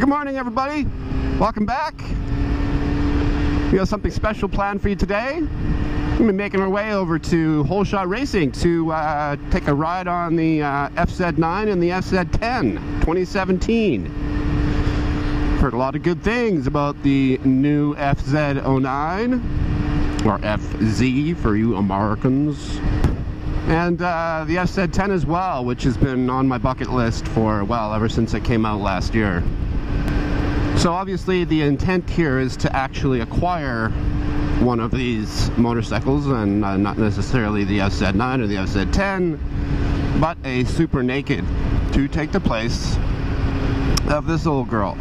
Good morning, everybody. Welcome back. We have something special planned for you today. We'll be making our way over to Whole Shot Racing to take a ride on the FZ9 and the FZ10 2017. Heard a lot of good things about the new FZ09, or FZ for you Americans, and the FZ10 as well, which has been on my bucket list for, well, ever since it came out last year. So obviously the intent here is to actually acquire one of these motorcycles, and not necessarily the FZ9 or the FZ10, but a Super Naked to take the place of this old girl.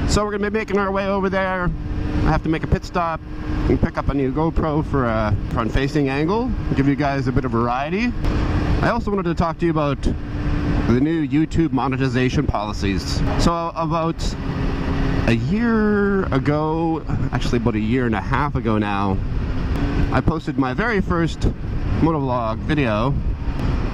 So we're going to be making our way over there. I have to make a pit stop and pick up a new GoPro for a front-facing angle, give you guys a bit of variety. I also wanted to talk to you about the new YouTube monetization policies. So about a year ago, actually about a year and a half ago now, I posted my very first motovlog video,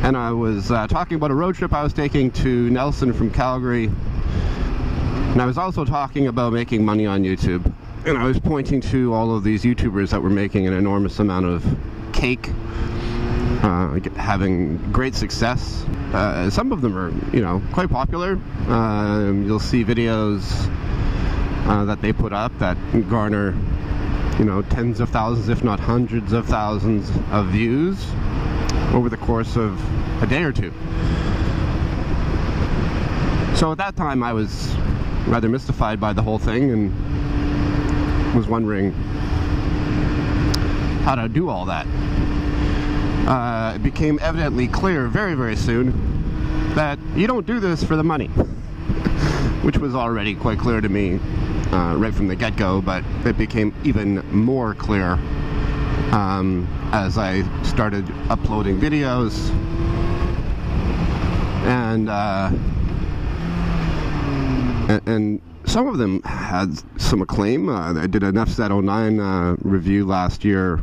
and I was talking about a road trip I was taking to Nelson from Calgary, and I was also talking about making money on YouTube, and I was pointing to all of these YouTubers that were making an enormous amount of cake, having great success. Some of them are, you know, quite popular. You'll see videos that they put up that garner, you know, tens of thousands, if not hundreds of thousands of views over the course of a day or two. So at that time I was rather mystified by the whole thing and was wondering how to do all that. It became evidently clear very, very soon that you don't do this for the money, which was already quite clear to me right from the get-go, but it became even more clear as I started uploading videos, and some of them had some acclaim. I did an FZ09 review last year,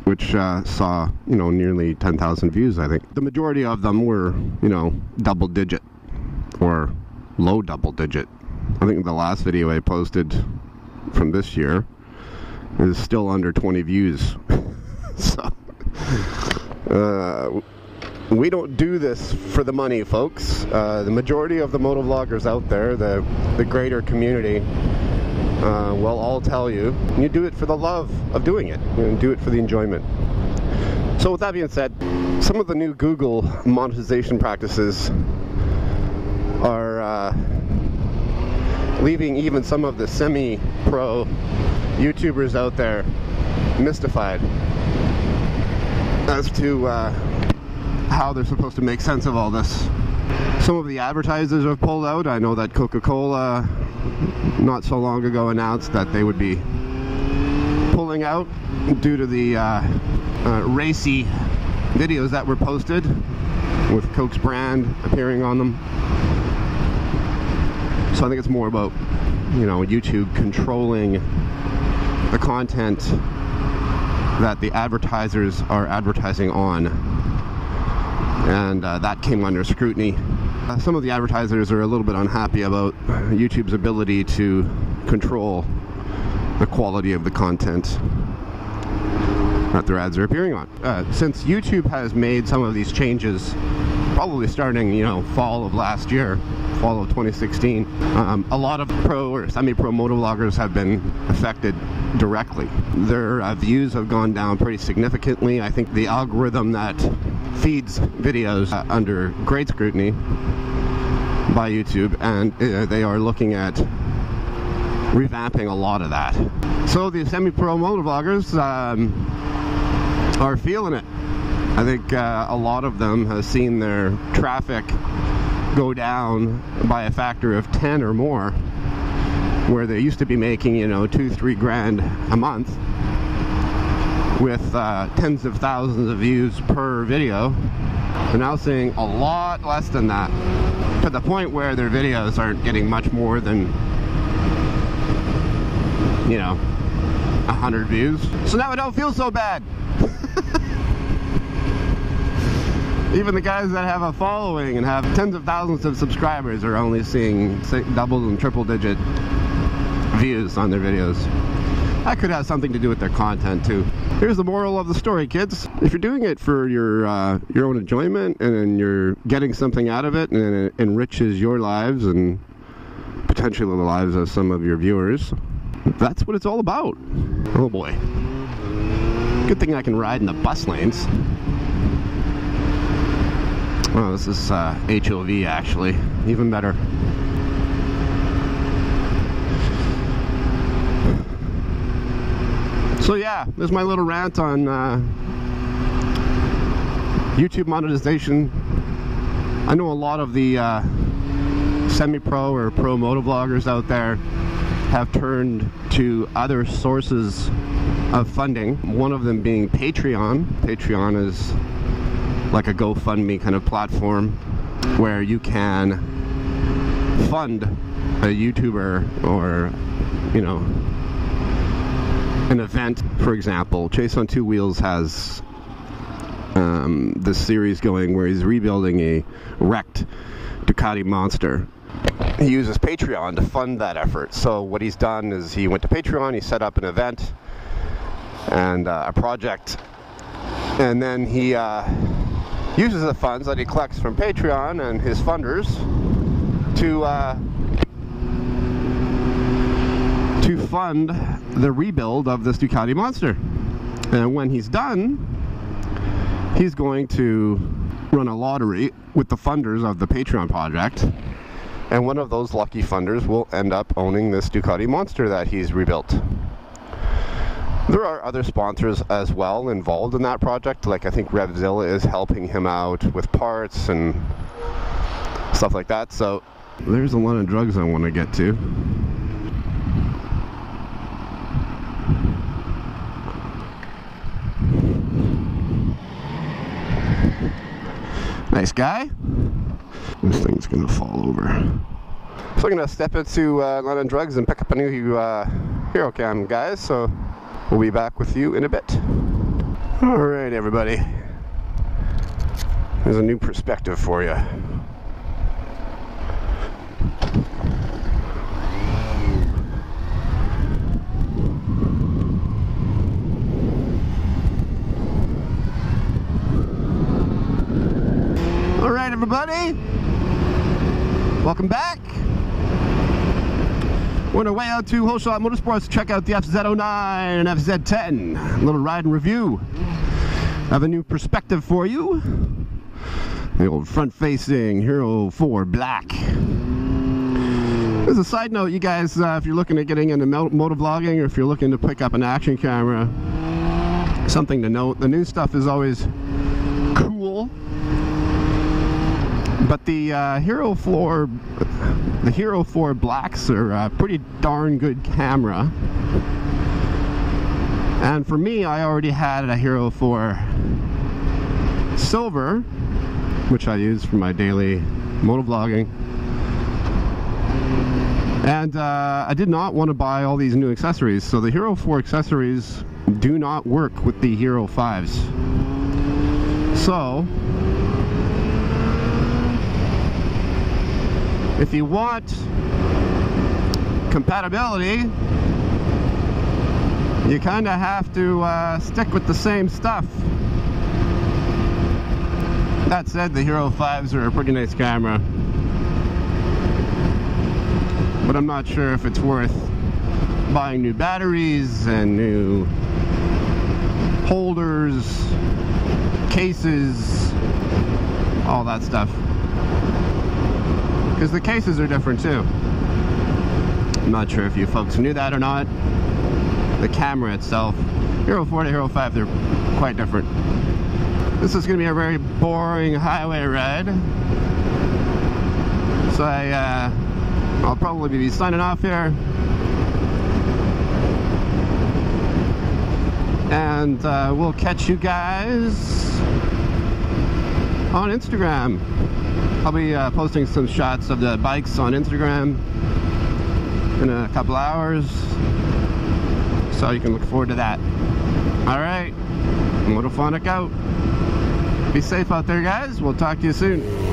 which saw, you know, nearly 10,000 views, I think. The majority of them were, you know, double-digit or low double-digit. I think the last video I posted from this year is still under 20 views. So, we don't do this for the money, folks. The majority of the motovloggers out there, the greater community, will all tell you, you do it for the love of doing it. You do it for the enjoyment. So with that being said, some of the new Google monetization practices are leaving even some of the semi-pro YouTubers out there mystified as to how they're supposed to make sense of all this. Some of the advertisers have pulled out. I know that Coca-Cola not so long ago announced that they would be pulling out due to the racy videos that were posted with Coke's brand appearing on them. So I think it's more about, you know, YouTube controlling the content that the advertisers are advertising on, and that came under scrutiny. Some of the advertisers are a little bit unhappy about YouTube's ability to control the quality of the content that their ads are appearing on. Since YouTube has made some of these changes, probably starting, you know, fall of last year, fall of 2016, a lot of pro or semi-pro motovloggers have been affected directly. Their views have gone down pretty significantly. I think the algorithm that feeds videos under great scrutiny by YouTube, and they are looking at revamping a lot of that. So the semi-pro motovloggers are feeling it. I think a lot of them have seen their traffic go down by a factor of 10 or more, where they used to be making, you know, 2-3 grand a month with tens of thousands of views per video. They're now seeing a lot less than that, to the point where their videos aren't getting much more than, you know, 100 views. So now I don't feel so bad. Even the guys that have a following and have tens of thousands of subscribers are only seeing double and triple digit views on their videos. That could have something to do with their content too. Here's the moral of the story, kids. If you're doing it for your own enjoyment and you're getting something out of it and it enriches your lives and potentially the lives of some of your viewers, that's what it's all about. Oh boy. Good thing I can ride in the bus lanes. Oh, this is HOV actually. Even better. So yeah, there's my little rant on YouTube monetization. I know a lot of the semi-pro or pro motovloggers out there have turned to other sources of funding. One of them being Patreon. Patreon is like a GoFundMe kind of platform where you can fund a YouTuber or, you know, an event. For example, Chase on Two Wheels has this series going where he's rebuilding a wrecked Ducati Monster. He uses Patreon to fund that effort. So what he's done is he went to Patreon, he set up an event and a project, and then he uses the funds that he collects from Patreon and his funders to fund the rebuild of this Ducati Monster. And when he's done, he's going to run a lottery with the funders of the Patreon project, and one of those lucky funders will end up owning this Ducati Monster that he's rebuilt. There are other sponsors as well involved in that project, like I think Revzilla is helping him out with parts and stuff like that. So there's a lot of drugs I want to get to. Nice guy. This thing's gonna fall over. So I'm gonna step into London Drugs and pick up a new Hero Cam, guys. So we'll be back with you in a bit. All right, everybody. There's a new perspective for you. All right, everybody. Welcome back. We're on our way out to Whole Shot Motorsports to check out the FZ09 and FZ10. A little ride and review. I have a new perspective for you. The old front-facing Hero 4 Black. As a side note, you guys, if you're looking at getting into motovlogging or if you're looking to pick up an action camera, something to note, the new stuff is always cool. But the Hero 4 Blacks are a pretty darn good camera. And for me, I already had a Hero 4 Silver, which I use for my daily motovlogging. And I did not want to buy all these new accessories, so the Hero 4 accessories do not work with the Hero 5s. So if you want compatibility, you kind of have to stick with the same stuff. That said, the Hero 5s are a pretty nice camera, but I'm not sure if it's worth buying new batteries and new holders, cases, all that stuff. Because the cases are different too. I'm not sure if you folks knew that or not. The camera itself, Hero 4 to Hero 5, they're quite different. This is going to be a very boring highway ride. So I'll probably be signing off here. And we'll catch you guys on Instagram. I'll be posting some shots of the bikes on Instagram in a couple hours, so you can look forward to that. Alright, Motophonic out. Be safe out there, guys. We'll talk to you soon.